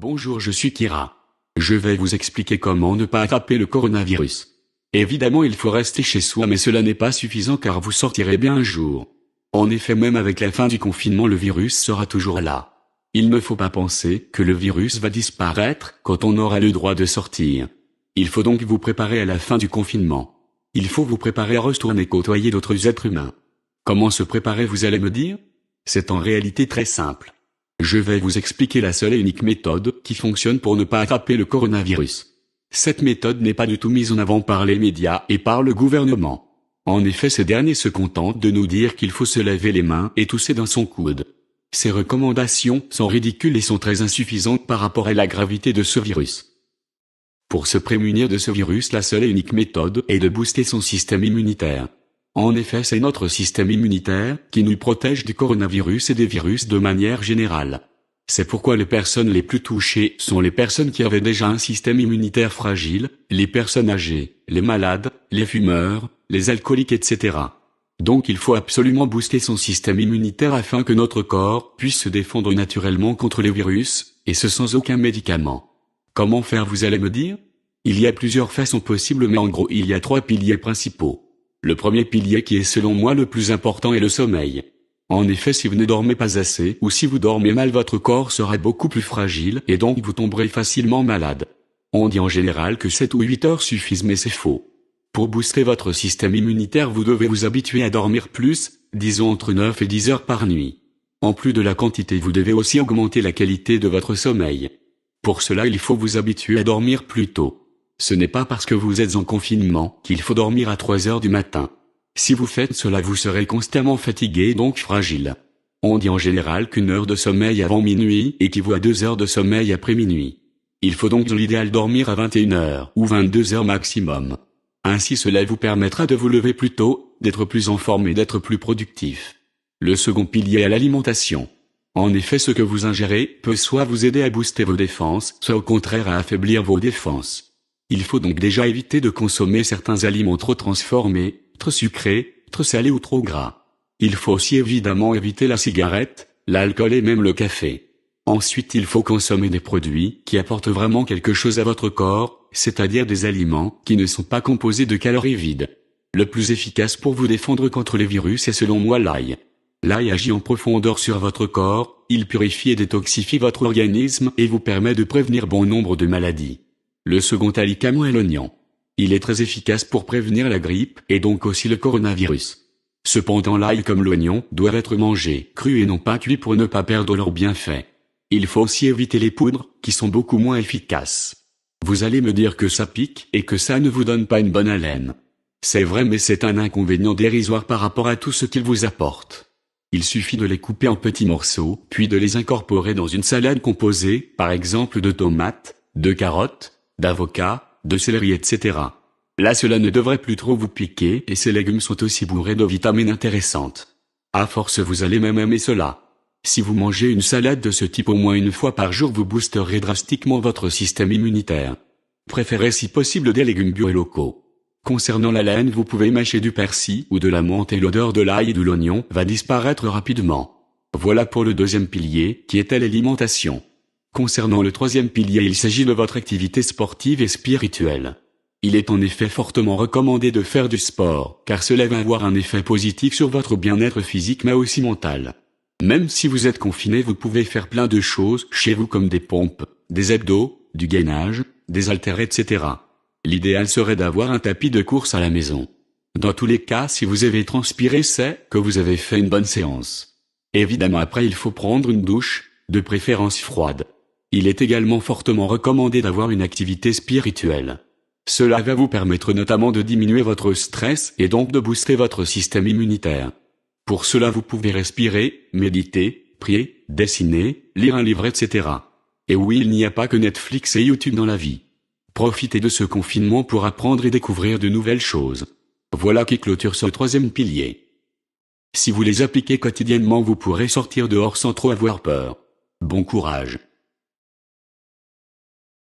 Bonjour, je suis Kira. Je vais vous expliquer comment ne pas attraper le coronavirus. Évidemment, il faut rester chez soi, mais cela n'est pas suffisant car vous sortirez bien un jour. En effet, même avec la fin du confinement, le virus sera toujours là. Il ne faut pas penser que le virus va disparaître quand on aura le droit de sortir. Il faut donc vous préparer à la fin du confinement. Il faut vous préparer à retourner côtoyer d'autres êtres humains. Comment se préparer, vous allez me dire? C'est en réalité très simple. Je vais vous expliquer la seule et unique méthode qui fonctionne pour ne pas attraper le coronavirus. Cette méthode n'est pas du tout mise en avant par les médias et par le gouvernement. En effet, ces derniers se contentent de nous dire qu'il faut se laver les mains et tousser dans son coude. Ces recommandations sont ridicules et sont très insuffisantes par rapport à la gravité de ce virus. Pour se prémunir de ce virus, la seule et unique méthode est de booster son système immunitaire. En effet, c'est notre système immunitaire qui nous protège du coronavirus et des virus de manière générale. C'est pourquoi les personnes les plus touchées sont les personnes qui avaient déjà un système immunitaire fragile, les personnes âgées, les malades, les fumeurs, les alcooliques, etc. Donc il faut absolument booster son système immunitaire afin que notre corps puisse se défendre naturellement contre les virus, et ce sans aucun médicament. Comment faire, vous allez me dire? Il y a plusieurs façons possibles, mais en gros il y a 3 piliers principaux. Le premier pilier, qui est selon moi le plus important, est le sommeil. En effet, si vous ne dormez pas assez ou si vous dormez mal, votre corps sera beaucoup plus fragile et donc vous tomberez facilement malade. On dit en général que 7 ou 8 heures suffisent, mais c'est faux. Pour booster votre système immunitaire, vous devez vous habituer à dormir plus, disons entre 9 et 10 heures par nuit. En plus de la quantité, vous devez aussi augmenter la qualité de votre sommeil. Pour cela, il faut vous habituer à dormir plus tôt. Ce n'est pas parce que vous êtes en confinement qu'il faut dormir à 3 heures du matin. Si vous faites cela, vous serez constamment fatigué et donc fragile. On dit en général qu'une heure de sommeil avant minuit équivaut à 2 heures de sommeil après minuit. Il faut donc dans l'idéal dormir à 21 heures ou 22 heures maximum. Ainsi cela vous permettra de vous lever plus tôt, d'être plus en forme et d'être plus productif. Le second pilier est l'alimentation. En effet, ce que vous ingérez peut soit vous aider à booster vos défenses, soit au contraire à affaiblir vos défenses. Il faut donc déjà éviter de consommer certains aliments trop transformés, trop sucrés, trop salés ou trop gras. Il faut aussi évidemment éviter la cigarette, l'alcool et même le café. Ensuite, il faut consommer des produits qui apportent vraiment quelque chose à votre corps, c'est-à-dire des aliments qui ne sont pas composés de calories vides. Le plus efficace pour vous défendre contre les virus est selon moi l'ail. L'ail agit en profondeur sur votre corps, il purifie et détoxifie votre organisme et vous permet de prévenir bon nombre de maladies. Le second aliment est l'oignon. Il est très efficace pour prévenir la grippe et donc aussi le coronavirus. Cependant, l'ail comme l'oignon doivent être mangés crus et non pas cuits pour ne pas perdre leurs bienfaits. Il faut aussi éviter les poudres, qui sont beaucoup moins efficaces. Vous allez me dire que ça pique et que ça ne vous donne pas une bonne haleine. C'est vrai, mais c'est un inconvénient dérisoire par rapport à tout ce qu'ils vous apportent. Il suffit de les couper en petits morceaux, puis de les incorporer dans une salade composée, par exemple de tomates, de carottes, d'avocats, de céleri, etc. Là, cela ne devrait plus trop vous piquer et ces légumes sont aussi bourrés de vitamines intéressantes. À force, vous allez même aimer cela. Si vous mangez une salade de ce type au moins une fois par jour, vous boosterez drastiquement votre système immunitaire. Préférez si possible des légumes bio et locaux. Concernant la laine, vous pouvez mâcher du persil ou de la menthe et l'odeur de l'ail et de l'oignon va disparaître rapidement. Voilà pour le deuxième pilier, qui est l'alimentation. Concernant le troisième pilier, il s'agit de votre activité sportive et spirituelle. Il est en effet fortement recommandé de faire du sport, car cela va avoir un effet positif sur votre bien-être physique mais aussi mental. Même si vous êtes confiné, vous pouvez faire plein de choses chez vous comme des pompes, des abdos, du gainage, des haltères, etc. L'idéal serait d'avoir un tapis de course à la maison. Dans tous les cas, si vous avez transpiré, c'est que vous avez fait une bonne séance. Évidemment, après il faut prendre une douche, de préférence froide. Il est également fortement recommandé d'avoir une activité spirituelle. Cela va vous permettre notamment de diminuer votre stress et donc de booster votre système immunitaire. Pour cela, vous pouvez respirer, méditer, prier, dessiner, lire un livre, etc. Et oui, il n'y a pas que Netflix et YouTube dans la vie. Profitez de ce confinement pour apprendre et découvrir de nouvelles choses. Voilà qui clôture ce troisième pilier. Si vous les appliquez quotidiennement, vous pourrez sortir dehors sans trop avoir peur. Bon courage.